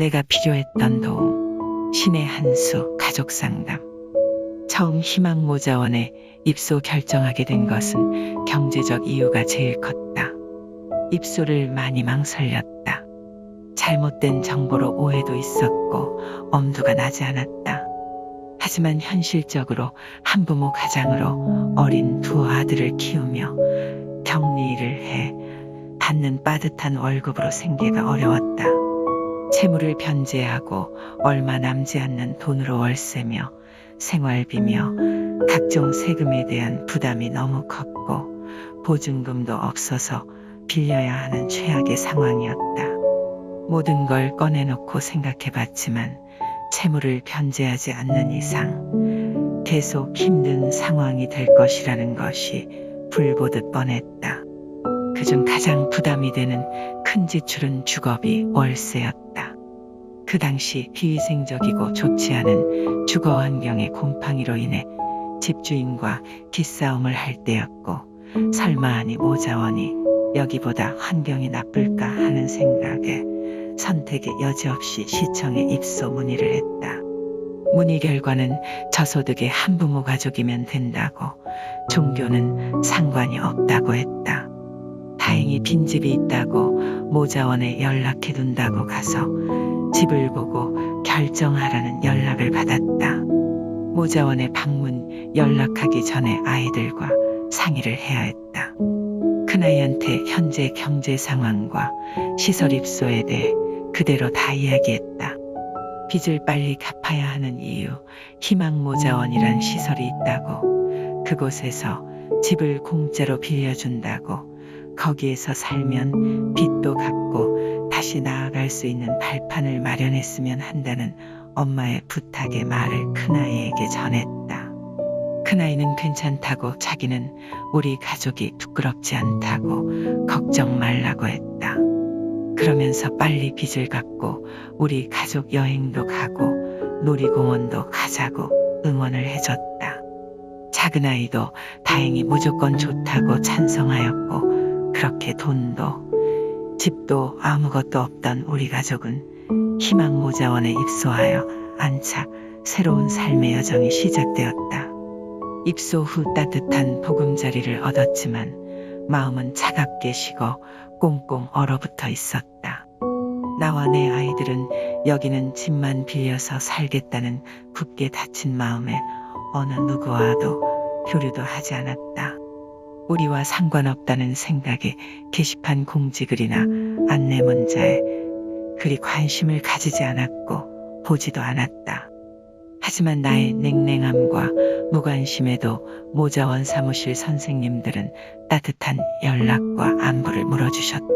내가 필요했던 도움, 신의 한 수, 가족 상담. 처음 희망모자원에 입소 결정하게 된 것은 경제적 이유가 제일 컸다. 입소를 많이 망설였다. 잘못된 정보로 오해도 있었고 엄두가 나지 않았다. 하지만 현실적으로 한부모 가장으로 어린 두 아들을 키우며 격리를 해 받는 빠듯한 월급으로 생계가 어려웠다. 채무를 변제하고 얼마 남지 않는 돈으로 월세며 생활비며 각종 세금에 대한 부담이 너무 컸고 보증금도 없어서 빌려야 하는 최악의 상황이었다. 모든 걸 꺼내놓고 생각해봤지만 채무를 변제하지 않는 이상 계속 힘든 상황이 될 것이라는 것이 불보듯 뻔했다. 그중 가장 부담이 되는 큰 지출은 주거비, 월세였다. 그 당시 비위생적이고 좋지 않은 주거 환경의 곰팡이로 인해 집주인과 기싸움을 할 때였고 설마 하니 모자원이 여기보다 환경이 나쁠까 하는 생각에 선택의 여지 없이 시청에 입소 문의를 했다. 문의 결과는 저소득의 한부모 가족이면 된다고, 종교는 상관이 없다고 했다. 다행히 빈집이 있다고 모자원에 연락해둔다고 가서 집을 보고 결정하라는 연락을 받았다. 모자원에 방문 연락하기 전에 아이들과 상의를 해야 했다. 큰아이한테 현재 경제 상황과 시설 입소에 대해 그대로 다 이야기했다. 빚을 빨리 갚아야 하는 이유, 희망모자원이란 시설이 있다고, 그곳에서 집을 공짜로 빌려준다고, 거기에서 살면 빚도 갚고 다시 나아갈 수 있는 발판을 마련했으면 한다는 엄마의 부탁의 말을 큰아이에게 전했다. 큰아이는 괜찮다고, 자기는 우리 가족이 부끄럽지 않다고, 걱정 말라고 했다. 그러면서 빨리 빚을 갚고 우리 가족 여행도 가고 놀이공원도 가자고 응원을 해줬다. 작은아이도 다행히 무조건 좋다고 찬성하였고, 그렇게 돈도 집도 아무것도 없던 우리 가족은 희망모자원에 입소하여 안착, 새로운 삶의 여정이 시작되었다. 입소 후 따뜻한 보금자리를 얻었지만 마음은 차갑게 식어 꽁꽁 얼어붙어 있었다. 나와 내 아이들은 여기는 집만 빌려서 살겠다는 굳게 닫힌 마음에 어느 누구와도 교류도 하지 않았다. 우리와 상관없다는 생각에 게시판 공지글이나 안내문자에 그리 관심을 가지지 않았고 보지도 않았다. 하지만 나의 냉랭함과 무관심에도 모자원 사무실 선생님들은 따뜻한 연락과 안부를 물어주셨다.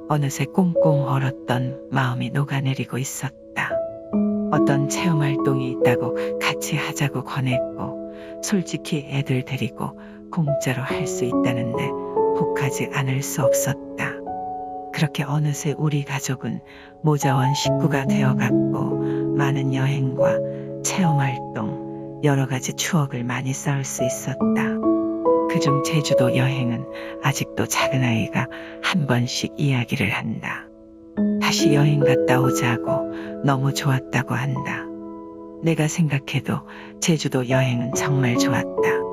어느새 꽁꽁 얼었던 마음이 녹아내리고 있었다. 어떤 체험활동이 있다고 같이 하자고 권했고, 솔직히 애들 데리고 공짜로 할 수 있다는데 혹하지 않을 수 없었다. 그렇게 어느새 우리 가족은 모자원 식구가 되어갔고, 많은 여행과 체험활동, 여러 가지 추억을 많이 쌓을 수 있었다. 그중 제주도 여행은 아직도 작은아이가 한 번씩 이야기를 한다. 다시 여행 갔다 오자고, 너무 좋았다고 한다. 내가 생각해도 제주도 여행은 정말 좋았다.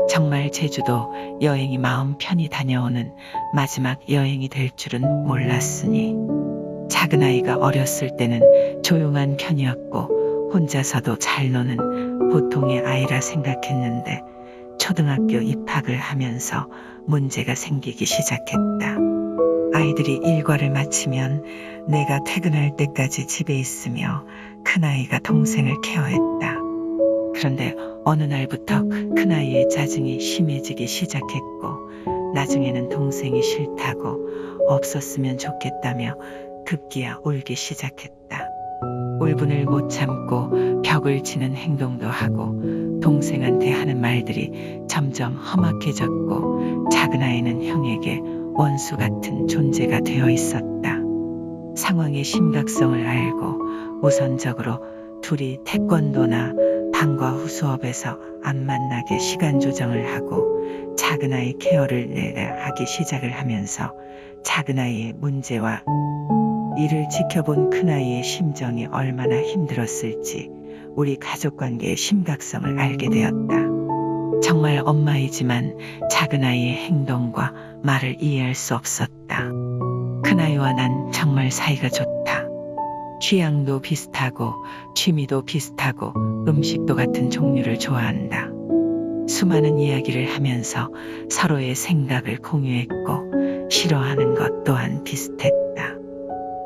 정말 제주도 여행이 마음 편히 다녀오는 마지막 여행이 될 줄은 몰랐으니. 작은아이가 어렸을 때는 조용한 편이었고 혼자서도 잘 노는 보통의 아이라 생각했는데 초등학교 입학을 하면서 문제가 생기기 시작했다. 아이들이 일과를 마치면 내가 퇴근할 때까지 집에 있으며 큰아이가 동생을 케어했다. 그런데 어느 날부터 큰아이의 짜증이 심해지기 시작했고, 나중에는 동생이 싫다고, 없었으면 좋겠다며 급기야 울기 시작했다. 울분을 못 참고 벽을 치는 행동도 하고 동생한테 하는 말들이 점점 험악해졌고, 작은아이는 형에게 원수 같은 존재가 되어 있었다. 상황의 심각성을 알고 우선적으로 둘이 태권도나 방과 후 수업에서 안 만나게 시간 조정을 하고 작은아이 케어를 내가 하기 시작을 하면서 작은아이의 문제와 이를 지켜본 큰아이의 심정이 얼마나 힘들었을지 우리 가족 관계의 심각성을 알게 되었다. 정말 엄마이지만 작은아이의 행동과 말을 이해할 수 없었다. 큰아이와 난 정말 사이가 좋다. 취향도 비슷하고 취미도 비슷하고 음식도 같은 종류를 좋아한다. 수많은 이야기를 하면서 서로의 생각을 공유했고 싫어하는 것 또한 비슷했다.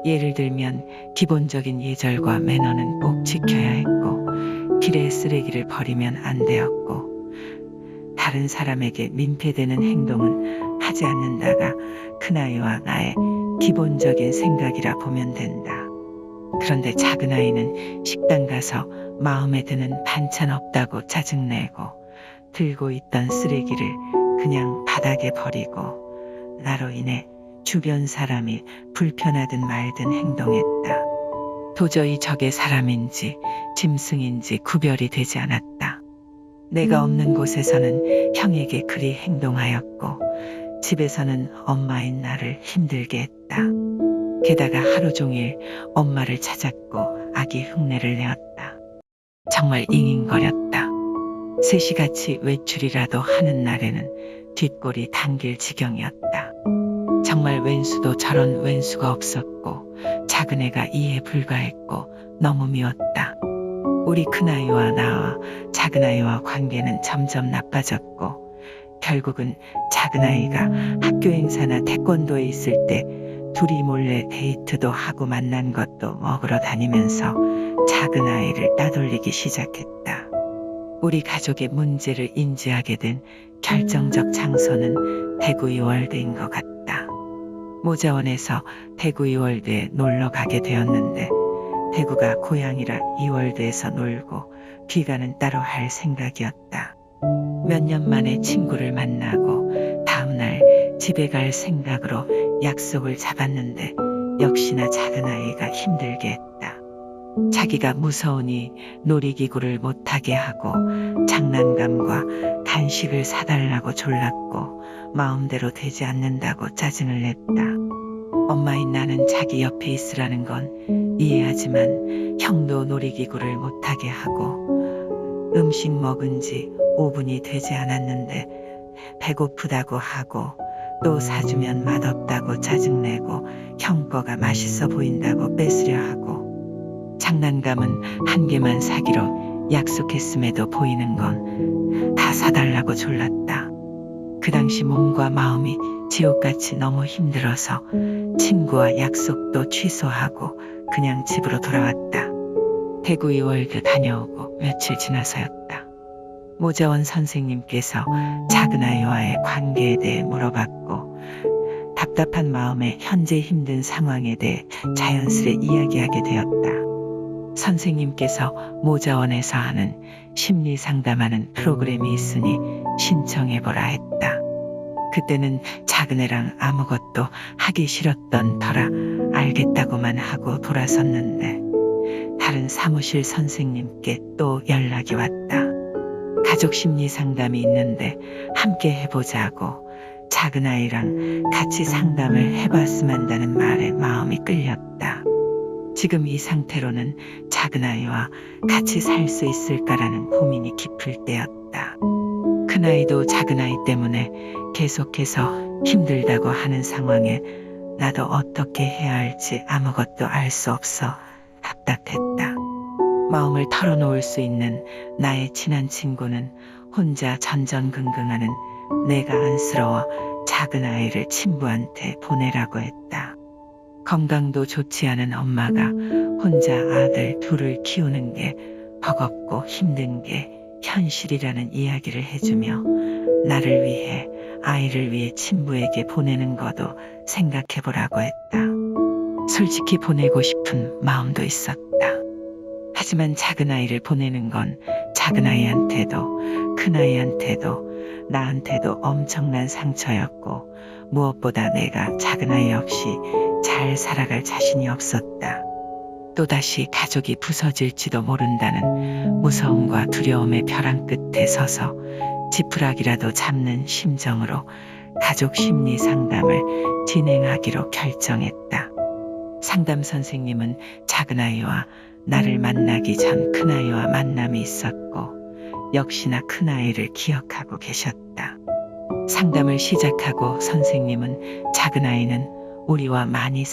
예를 들면 기본적인 예절과 매너는 꼭 지켜야 했고 길에 쓰레기를 버리면 안 되었고 다른 사람에게 민폐되는 행동은 하지 않는다가 큰아이와 나의 기본적인 생각이라 보면 된다. 그런데 작은아이는 식당 가서 마음에 드는 반찬 없다고 짜증내고 들고 있던 쓰레기를 그냥 바닥에 버리고 나로 인해 주변 사람이 불편하든 말든 행동했다. 도저히 저게 사람인지 짐승인지 구별이 되지 않았다. 내가 없는 곳에서는 형에게 그리 행동하였고 집에서는 엄마인 나를 힘들게 했다. 게다가 하루 종일 엄마를 찾았고 아기 흉내를 내었다. 정말 잉잉거렸다. 셋이 같이 외출이라도 하는 날에는 뒷골이 당길 지경이었다. 정말 웬수도 저런 웬수가 없었고 작은애가 이해 불가했고 너무 미웠다. 우리 큰아이와 나와 작은아이와 관계는 점점 나빠졌고 결국은 작은아이가 학교 행사나 태권도에 있을 때 둘이 몰래 데이트도 하고 만난 것도 먹으러 다니면서 작은아이를 따돌리기 시작했다. 우리 가족의 문제를 인지하게 된 결정적 장소는 대구 이월드인 것 같다. 모자원에서 대구 이월드에 놀러 가게 되었는데 대구가 고향이라 이월드에서 놀고 귀가는 따로 할 생각이었다. 몇 년 만에 친구를 만나고 다음날 집에 갈 생각으로 약속을 잡았는데 역시나 작은아이가 힘들게 했다. 자기가 무서우니 놀이기구를 못하게 하고 장난감과 간식을 사달라고 졸랐고 마음대로 되지 않는다고 짜증을 냈다. 엄마인 나는 자기 옆에 있으라는 건 이해하지만 형도 놀이기구를 못하게 하고 음식 먹은 지 5분이 되지 않았는데 배고프다고 하고 또 사주면 맛없다고 짜증내고 형 거가 맛있어 보인다고 뺏으려 하고 장난감은 한 개만 사기로 약속했음에도 보이는 건 다 사달라고 졸랐다. 그 당시 몸과 마음이 지옥같이 너무 힘들어서 친구와 약속도 취소하고 그냥 집으로 돌아왔다. 대구 이월드 다녀오고 며칠 지나서였다. 모자원 선생님께서 작은아이와의 관계에 대해 물어봤고 답답한 마음에 현재 힘든 상황에 대해 자연스레 이야기하게 되었다. 선생님께서 모자원에서 하는 심리 상담하는 프로그램이 있으니 신청해보라 했다. 그때는 작은애랑 아무것도 하기 싫었던 터라 알겠다고만 하고 돌아섰는데 다른 사무실 선생님께 또 연락이 왔다. 가족 심리 상담이 있는데 함께 해보자고 작은아이랑 같이 상담을 해봤으면 한다는 말에 마음이 끌렸다. 지금 이 상태로는 작은아이와 같이 살 수 있을까라는 고민이 깊을 때였다. 큰아이도 작은아이 때문에 계속해서 힘들다고 하는 상황에 나도 어떻게 해야 할지 아무것도 알 수 없어 답답했다. 마음을 털어놓을 수 있는 나의 친한 친구는 혼자 전전긍긍하는 내가 안쓰러워 작은아이를 친부한테 보내라고 했다. 건강도 좋지 않은 엄마가 혼자 아들 둘을 키우는 게 버겁고 힘든 게 현실이라는 이야기를 해주며 나를 위해 아이를 위해 친부에게 보내는 것도 생각해보라고 했다. 솔직히 보내고 싶은 마음도 있었다. 하지만 작은아이를 보내는 건 작은아이한테도 큰아이한테도 나한테도 엄청난 상처였고 무엇보다 내가 작은아이 없이 잘 살아갈 자신이 없었다. 또다시 가족이 부서질지도 모른다는 무서움과 두려움의 벼랑 끝에 서서 지푸라기라도 잡는 심정으로 가족 심리 상담을 진행하기로 결정했다. 상담 선생님은 작은아이와 나를 만나기 전 큰아이와 만남이 있었고 역시나 큰아이를 기억하고 계셨다. 상담을 시작하고 선생님은 작은아이는 우리와 많이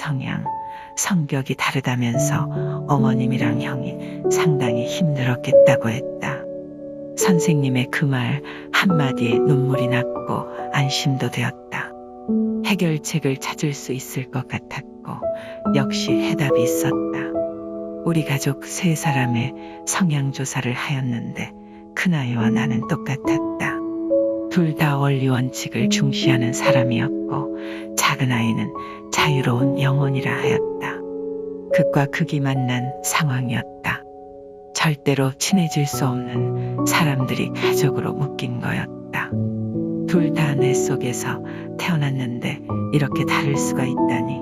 성격이 다르다면서 어머님이랑 형이 상당히 힘들었겠다고 했다. 선생님의 그 말 한마디에 눈물이 났고 안심도 되었다. 해결책을 찾을 수 있을 것 같았고 역시 해답이 있었다. 우리 가족 세 사람의 성향조사를 하였는데 큰아이와 나는 똑같았다. 둘 다 원리 원칙을 중시하는 사람이었고 작은아이는 자유로운 영혼이라 하였다. 극과 극이 만난 상황이었다. 절대로 친해질 수 없는 사람들이 가족으로 묶인 거였다. 둘 다 내 속에서 태어났는데 이렇게 다를 수가 있다니.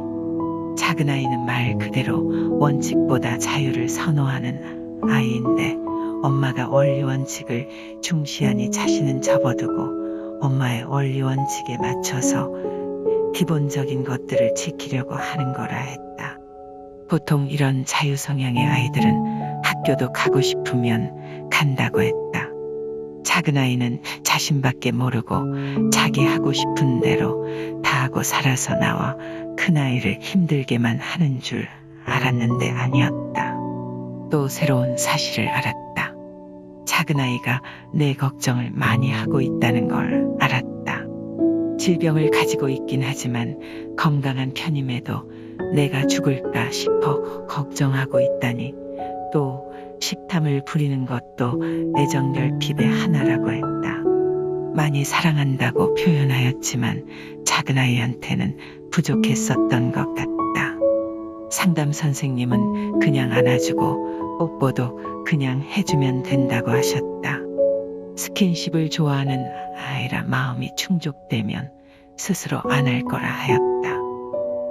작은아이는 말 그대로 원칙보다 자유를 선호하는 아이인데 엄마가 원리 원칙을 중시하니 자신은 접어두고 엄마의 원리 원칙에 맞춰서 기본적인 것들을 지키려고 하는 거라 했다. 보통 이런 자유 성향의 아이들은 학교도 가고 싶으면 간다고 했다. 작은아이는 자신밖에 모르고 자기 하고 싶은 대로 다 하고 살아서 나와 큰아이를 힘들게만 하는 줄 알았는데 아니었다. 또 새로운 사실을 알았다. 작은아이가 내 걱정을 많이 하고 있다는 걸 알았다. 질병을 가지고 있긴 하지만 건강한 편임에도 내가 죽을까 싶어 걱정하고 있다니. 또 식탐을 부리는 것도 애정결핍의 하나라고 했다. 많이 사랑한다고 표현하였지만 작은아이한테는 부족했었던 것 같다. 상담 선생님은 그냥 안아주고 뽀뽀도 그냥 해주면 된다고 하셨다. 스킨십을 좋아하는 아이라 마음이 충족되면 스스로 안 할 거라 하였다.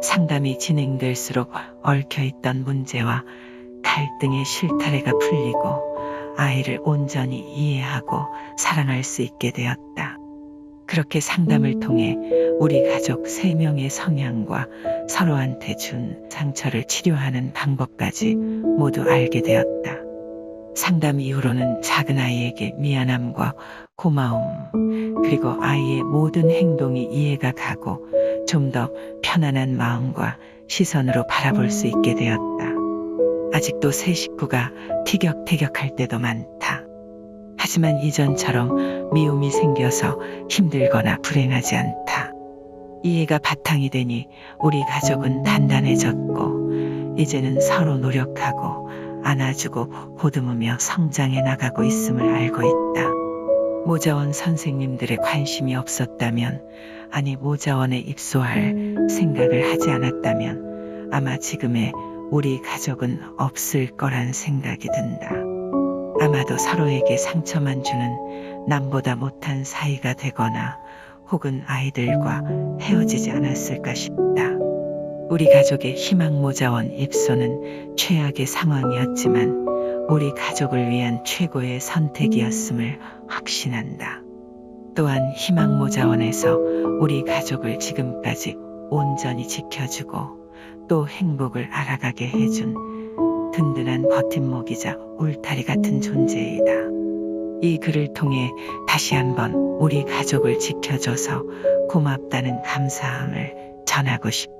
상담이 진행될수록 얽혀있던 문제와 갈등의 실타래가 풀리고 아이를 온전히 이해하고 사랑할 수 있게 되었다. 그렇게 상담을 통해 우리 가족 3명의 성향과 서로한테 준 상처를 치료하는 방법까지 모두 알게 되었다. 상담 이후로는 작은아이에게 미안함과 고마움, 그리고 아이의 모든 행동이 이해가 가고 좀 더 편안한 마음과 시선으로 바라볼 수 있게 되었다. 아직도 새 식구가 티격태격할 때도 많다. 하지만 이전처럼 미움이 생겨서 힘들거나 불행하지 않다. 이해가 바탕이 되니 우리 가족은 단단해졌고 이제는 서로 노력하고 안아주고 보듬으며 성장해 나가고 있음을 알고 있다. 모자원 선생님들의 관심이 없었다면, 아니 모자원에 입소할 생각을 하지 않았다면 아마 지금의 우리 가족은 없을 거란 생각이 든다. 아마도 서로에게 상처만 주는 남보다 못한 사이가 되거나 혹은 아이들과 헤어지지 않았을까 싶다. 우리 가족의 희망모자원 입소는 최악의 상황이었지만 우리 가족을 위한 최고의 선택이었음을 확신한다. 또한 희망모자원에서 우리 가족을 지금까지 온전히 지켜주고 또 행복을 알아가게 해준 든든한 버팀목이자 울타리 같은 존재이다. 이 글을 통해 다시 한번 우리 가족을 지켜줘서 고맙다는 감사함을 전하고 싶다.